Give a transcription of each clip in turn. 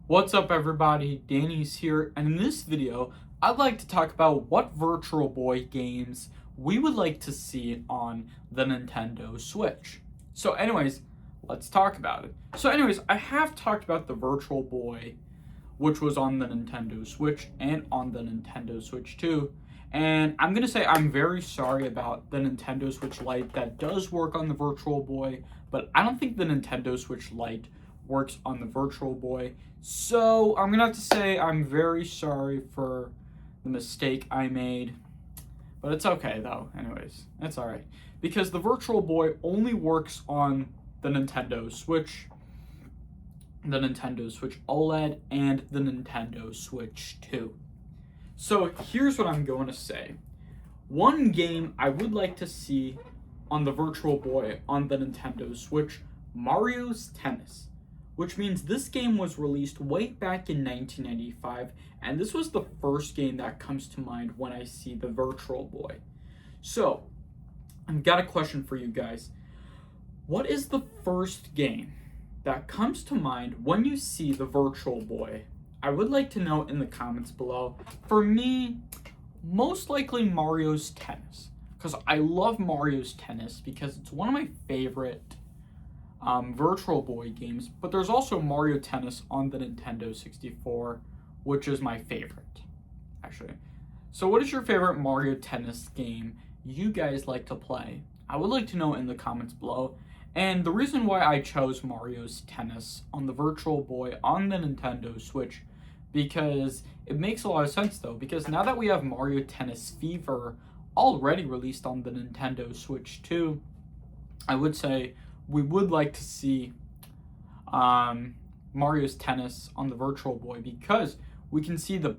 What's up everybody, Danny's here, and in this video, I'd like to talk about what Virtual Boy games we would like to see on the Nintendo Switch. So anyways, let's talk about it. So anyways, I have talked about the Virtual Boy, which was on the Nintendo Switch and on the Nintendo Switch 2. And I'm going to say I'm very sorry about the Nintendo Switch Lite that does work on the Virtual Boy, but I don't think the Nintendo Switch Lite works on the Virtual Boy. So I'm going to have to say I'm very sorry for the mistake I made. But it's okay though, anyways. It's alright. Because the Virtual Boy only works on the Nintendo Switch, the Nintendo Switch OLED, and the Nintendo Switch 2. So here's what I'm going to say. One game I would like to see on the Virtual Boy on the Nintendo Switch, Mario's Tennis, which means this game was released way back in 1995, and this was the first game that comes to mind when I see the Virtual Boy. So, I've got a question for you guys. What is the first game that comes to mind when you see the Virtual Boy? I would like to know in the comments below. For me, most likely Mario's Tennis, because I love Mario's Tennis because it's one of my favorite Virtual Boy games, but there's also Mario Tennis on the Nintendo 64, which is my favorite, actually. So what is your favorite Mario Tennis game you guys like to play? I would like to know in the comments below. And the reason why I chose Mario's Tennis on the Virtual Boy on the Nintendo Switch, because it makes a lot of sense though, because now that we have Mario Tennis Fever already released on the Nintendo Switch 2, I would say we would like to see Mario's Tennis on the Virtual Boy because we can see the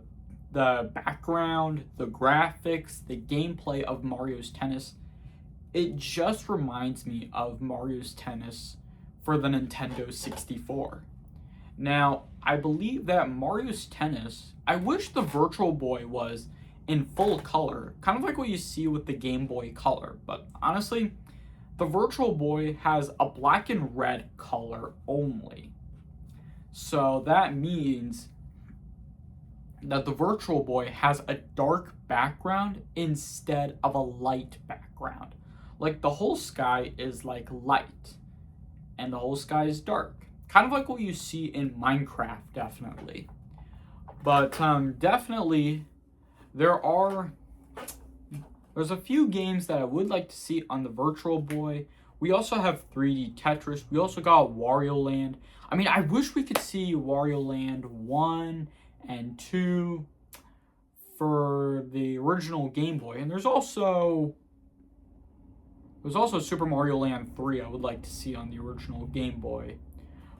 background, the graphics, the gameplay of Mario's Tennis. It just reminds me of Mario's Tennis for the Nintendo 64. Now, I believe that Mario's Tennis, I wish the Virtual Boy was in full color, kind of like what you see with the Game Boy Color, but honestly, the Virtual Boy has a black and red color only. So that means that the Virtual Boy has a dark background instead of a light background. Like the whole sky is like light and the whole sky is dark. Kind of like what you see in Minecraft, definitely. But definitely there's a few games that I would like to see on the Virtual Boy. We also have 3D Tetris. We also got Wario Land. I mean, I wish we could see Wario Land 1 and 2 for the original Game Boy. And there's also Super Mario Land 3 I would like to see on the original Game Boy.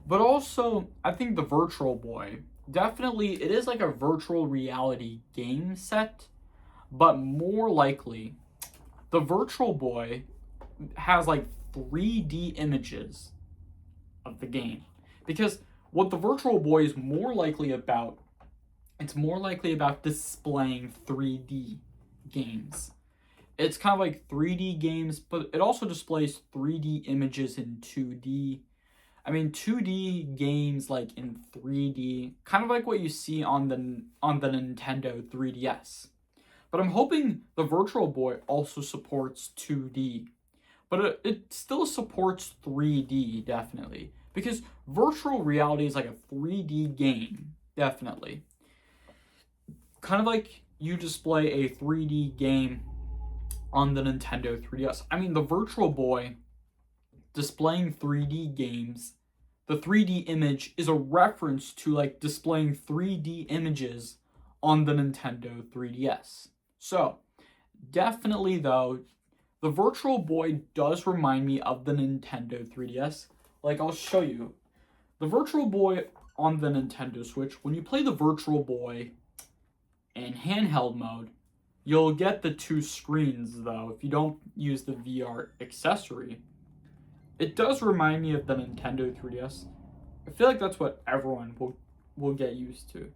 But also, I think the Virtual Boy, definitely, it is like a virtual reality game set. But more likely, the Virtual Boy has like 3D images of the game. Because what the Virtual Boy is more likely about, it's more likely about displaying 3D games. It's kind of like 3D games, but it also displays 3D images in 2D. I mean, 2D games like in 3D, kind of like what you see on the Nintendo 3DS. But I'm hoping the Virtual Boy also supports 2D. But it still supports 3D, definitely. Because virtual reality is like a 3D game, definitely. Kind of like you display a 3D game on the Nintendo 3DS. I mean, the Virtual Boy displaying 3D games, the 3D image is a reference to like displaying 3D images on the Nintendo 3DS. So, definitely though, the Virtual Boy does remind me of the Nintendo 3DS. Like, I'll show you. The Virtual Boy on the Nintendo Switch, when you play the Virtual Boy in handheld mode, you'll get the two screens though if you don't use the VR accessory. It does remind me of the Nintendo 3DS. I feel like that's what everyone will get used to.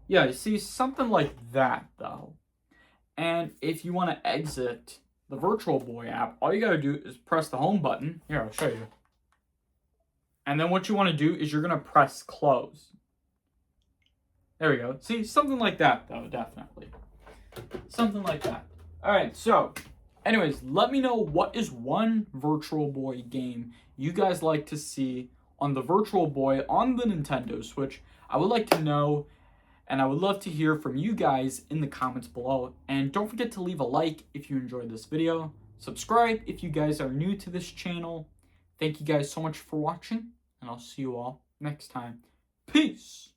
Yeah, you see, something like that, though. And if you want to exit the Virtual Boy app, all you gotta do is press the home button. Here, I'll show you. And then what you want to do is you're going to press close. There we go. See, something like that, though, definitely. Something like that. Alright, so, anyways, let me know what is one Virtual Boy game you guys like to see on the Virtual Boy on the Nintendo Switch. I would like to know, and I would love to hear from you guys in the comments below. And don't forget to leave a like if you enjoyed this video. Subscribe if you guys are new to this channel. Thank you guys so much for watching, and I'll see you all next time. Peace!